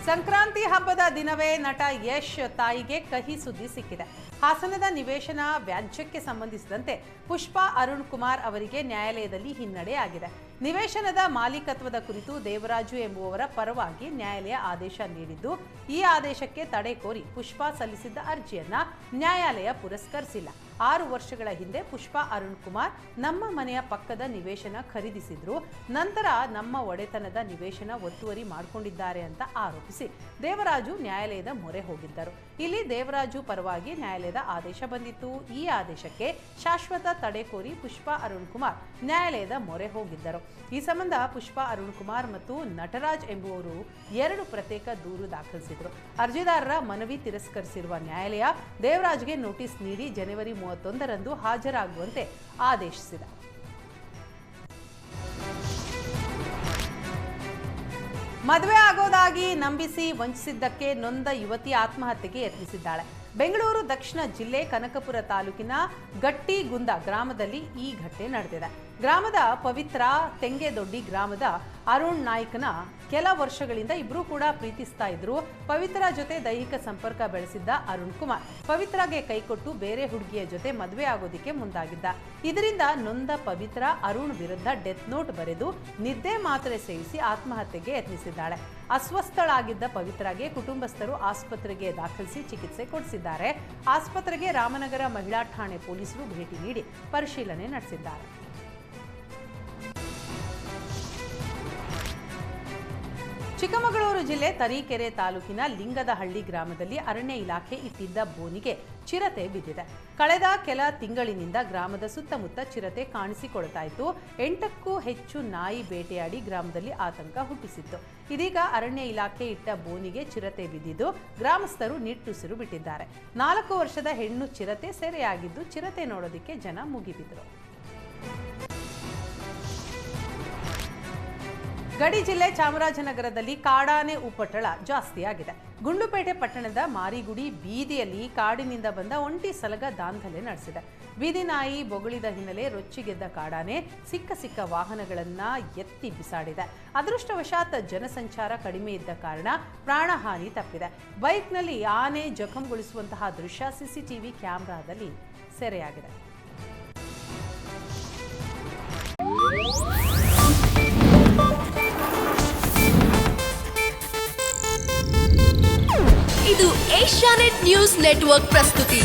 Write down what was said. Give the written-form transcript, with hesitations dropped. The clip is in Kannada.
ಸಂಕ್ರಾಂತಿ ಹಬ್ಬದ ದಿನವೇ ನಟ ಯಶ್ ತಾಯಿಗೆ ಕಹಿ ಸುದ್ದಿ ಸಿಕ್ಕಿದೆ. ಹಾಸನದ ನಿವೇಶನ ವ್ಯಾಜ್ಯಕ್ಕೆ ಸಂಬಂಧಿಸಿದಂತೆ ಪುಷ್ಪಾ ಅರುಣ್ ಕುಮಾರ್ ಅವರಿಗೆ ನ್ಯಾಯಾಲಯದಲ್ಲಿ ಹಿನ್ನಡೆ ಆಗಿದೆ. ನಿವೇಶನದ ಮಾಲೀಕತ್ವದ ಕುರಿತು ದೇವರಾಜು ಎಂಬುವವರ ಪರವಾಗಿ ನ್ಯಾಯಾಲಯ ಆದೇಶ ನೀಡಿದ್ದು, ಈ ಆದೇಶಕ್ಕೆ ತಡೆ ಕೋರಿ ಪುಷ್ಪಾ ಸಲ್ಲಿಸಿದ್ದ ಅರ್ಜಿಯನ್ನ ನ್ಯಾಯಾಲಯ ಪುರಸ್ಕರಿಸಿಲ್ಲ. 6 ವರ್ಷಗಳ ಹಿಂದೆ ಪುಷ್ಪಾ ಅರುಣ್ ಕುಮಾರ್ ನಮ್ಮ ಮನೆಯ ಪಕ್ಕದ ನಿವೇಶನ ಖರೀದಿಸಿದ್ರು. ನಂತರ ನಮ್ಮ ಒಡೆತನದ ನಿವೇಶನ ಒತ್ತುವರಿ ಮಾಡಿಕೊಂಡಿದ್ದಾರೆ ಅಂತ ಆರೋಪಿಸಿ ದೇವರಾಜು ನ್ಯಾಯಾಲಯದ ಮೊರೆ ಹೋಗಿದ್ದರು. ಇಲ್ಲಿ ದೇವರಾಜು ಪರವಾಗಿ ನ್ಯಾಯಾಲಯದ ಆದೇಶ ಬಂದಿತ್ತು. ಈ ಆದೇಶಕ್ಕೆ ಶಾಶ್ವತ ತಡೆ ಕೋರಿ ಪುಷ್ಪಾ ಅರುಣ್ ಕುಮಾರ್ ನ್ಯಾಯಾಲಯದ ಮೊರೆ ಹೋಗಿದ್ದರು. ಈ ಸಂಬಂಧ ಪುಷ್ಪಾ ಅರುಣ್ ಕುಮಾರ್ ಮತ್ತು ನಟರಾಜ್ ಎಂಬುವರು 2 ಪ್ರತ್ಯೇಕ ದೂರು ದಾಖಲಿಸಿದರು. ಅರ್ಜಿದಾರರ ಮನವಿ ತಿರಸ್ಕರಿಸಿರುವ ನ್ಯಾಯಾಲಯ ದೇವರಾಜ್ಗೆ ನೋಟಿಸ್ ನೀಡಿ ಜನವರಿ 31ರಂದು ಹಾಜರಾಗುವಂತೆ ಆದೇಶಿಸಿದೆ. ಮದುವೆ ಆಗೋದಾಗಿ ನಂಬಿಸಿ ವಂಚಿಸಿದ್ದಕ್ಕೆ ನೊಂದ ಯುವತಿ ಆತ್ಮಹತ್ಯೆಗೆ ಯತ್ನಿಸಿದ್ದಾಳೆ. ಬೆಂಗಳೂರು ದಕ್ಷಿಣ ಜಿಲ್ಲೆ ಕನಕಪುರ ತಾಲೂಕಿನ ಗಟ್ಟಿಗುಂದ ಗ್ರಾಮದಲ್ಲಿ ಈ ಘಟನೆ ನಡೆದಿದೆ. ಗ್ರಾಮದ ಪವಿತ್ರ, ತೆಂಗೆದೊಡ್ಡಿ ಗ್ರಾಮದ ಅರುಣ್ ನಾಯ್ಕನ ಕೆಲ ವರ್ಷಗಳಿಂದ ಇಬ್ಬರೂ ಕೂಡ ಪ್ರೀತಿಸ್ತಾ ಇದ್ರು. ಪವಿತ್ರ ಜೊತೆ ದೈಹಿಕ ಸಂಪರ್ಕ ಬೆಳೆಸಿದ್ದ ಅರುಣ್ ಕುಮಾರ್ ಪವಿತ್ರಗೆ ಕೈಕೊಟ್ಟು ಬೇರೆ ಹುಡುಗಿಯ ಜೊತೆ ಮದುವೆ ಆಗೋದಿಕ್ಕೆ ಮುಂದಾಗಿದ್ದ. ಇದರಿಂದ ನೊಂದ ಪವಿತ್ರ ಅರುಣ್ ವಿರುದ್ಧ ಡೆತ್ ನೋಟ್ ಬರೆದು ನಿದ್ದೆ ಮಾತ್ರೆ ಸೇವಿಸಿ ಆತ್ಮಹತ್ಯೆಗೆ ಯತ್ನಿಸಿದ್ದಾಳೆ. ಅಸ್ವಸ್ಥಳಾಗಿದ್ದ ಪವಿತ್ರಗೆ ಕುಟುಂಬಸ್ಥರು ಆಸ್ಪತ್ರೆಗೆ ದಾಖಲಿಸಿ ಚಿಕಿತ್ಸೆ ಕೊಡಿಸಿದ್ದಾರೆ. ಆಸ್ಪತ್ರೆಗೆ ರಾಮನಗರ ಮಹಿಳಾ ಠಾಣೆ ಪೊಲೀಸರು ಭೇಟಿ ನೀಡಿ ಪರಿಶೀಲನೆ ನಡೆಸಿದ್ದಾರೆ. ಚಿಕ್ಕಮಗಳೂರು ಜಿಲ್ಲೆ ತರೀಕೆರೆ ತಾಲೂಕಿನ ಲಿಂಗದಹಳ್ಳಿ ಗ್ರಾಮದಲ್ಲಿ ಅರಣ್ಯ ಇಲಾಖೆ ಇಟ್ಟಿದ್ದ ಬೋನಿಗೆ ಚಿರತೆ ಬಿದ್ದಿದೆ. ಕಳೆದ ಕೆಲ ತಿಂಗಳಿನಿಂದ ಗ್ರಾಮದ ಸುತ್ತಮುತ್ತ ಚಿರತೆ ಕಾಣಿಸಿಕೊಳ್ತಾ ಇತ್ತು. 8ಕ್ಕೂ ಹೆಚ್ಚು ನಾಯಿ ಬೇಟೆಯಾಡಿ ಗ್ರಾಮದಲ್ಲಿ ಆತಂಕ ಹುಟ್ಟಿಸಿತ್ತು. ಇದೀಗ ಅರಣ್ಯ ಇಲಾಖೆ ಇಟ್ಟ ಬೋನಿಗೆ ಚಿರತೆ ಬಿದ್ದಿದ್ದು ಗ್ರಾಮಸ್ಥರು ನಿಟ್ಟುಸಿರು ಬಿಟ್ಟಿದ್ದಾರೆ. 4 ವರ್ಷದ ಹೆಣ್ಣು ಚಿರತೆ ಸೆರೆಯಾಗಿದ್ದು ಚಿರತೆ ನೋಡೋದಕ್ಕೆ ಜನ ಮುಗಿಬಿದ್ರು. ಗಡಿ ಜಿಲ್ಲೆ ಚಾಮರಾಜನಗರದಲ್ಲಿ ಕಾಡಾನೆ ಉಪಟಳ ಜಾಸ್ತಿಯಾಗಿದೆ. ಗುಂಡ್ಲುಪೇಟೆ ಪಟ್ಟಣದ ಮಾರಿಗುಡಿ ಬೀದಿಯಲ್ಲಿ ಕಾಡಿನಿಂದ ಬಂದ ಒಂಟಿ ಸಲಗ ದಾಂಧಲೆ ನಡೆಸಿದೆ. ಬೀದಿ ನಾಯಿ ಬೊಗಳಿದ ಹಿನ್ನೆಲೆ ರೊಚ್ಚಿಗೆದ್ದ ಕಾಡಾನೆ ಸಿಕ್ಕ ವಾಹನಗಳನ್ನ ಎತ್ತಿ ಬಿಸಾಡಿದೆ. ಅದೃಷ್ಟವಶಾತ್ ಜನಸಂಚಾರ ಕಡಿಮೆ ಇದ್ದ ಕಾರಣ ಪ್ರಾಣಹಾನಿ ತಪ್ಪಿದೆ. ಬೈಕ್ನಲ್ಲಿ ಆನೆ ಜಖಂಗೊಳಿಸುವಂತಹ ದೃಶ್ಯ ಸಿಸಿಟಿವಿ ಕ್ಯಾಮೆರಾದಲ್ಲಿ ಸೆರೆಯಾಗಿದೆ. ಇದು ಏಷ್ಯಾನೆಟ್ ನ್ಯೂಸ್ ನೆಟ್ವರ್ಕ್ ಪ್ರಸ್ತುತಿ.